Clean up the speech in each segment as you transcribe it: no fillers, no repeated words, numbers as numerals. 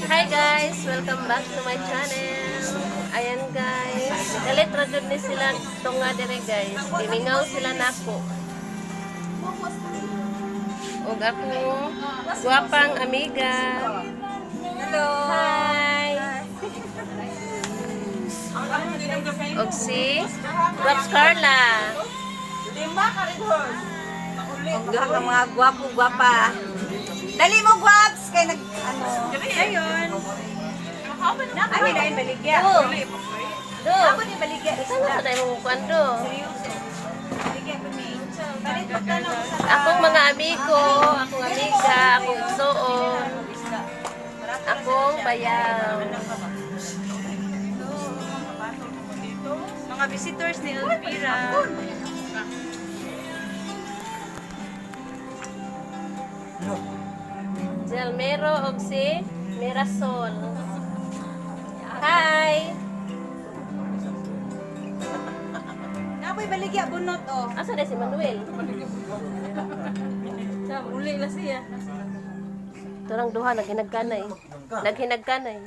Hi guys! Welcome back to my channel. Ayan guys. Galit na dun ni sila tunga dire guys. Gimingaw sila nako. Og ako, guwapang amiga. Hello! Hi! Og si Guaps Carla. Lima ka rin, Horse. Og duha ka mga gwapo-gwapa. Dali mo, Gwaps! Kaya ayun. Ay, dahil baligya. Do. Ako ni baligya. Saan na sa tayo mo kwando? Baligya ko ni. Balit magtanong sa Akong mga amigo, akong amiga, akong igsoon, akong bayaw. mga visitors ni Elvira. Jelmero og si Mirasol. Hi! Napoy baligya, bunot, oh. Asa na si Manuel? Uli na siya. Turang duha, naghinagkanay. Naghinagkanay.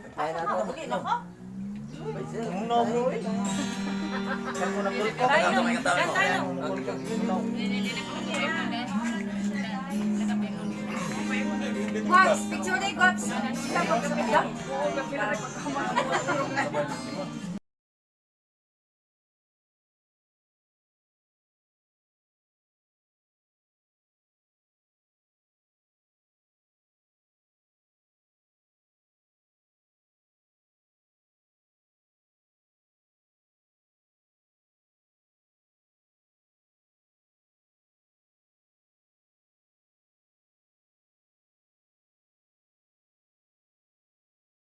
Gwaps, picture day, Gwaps.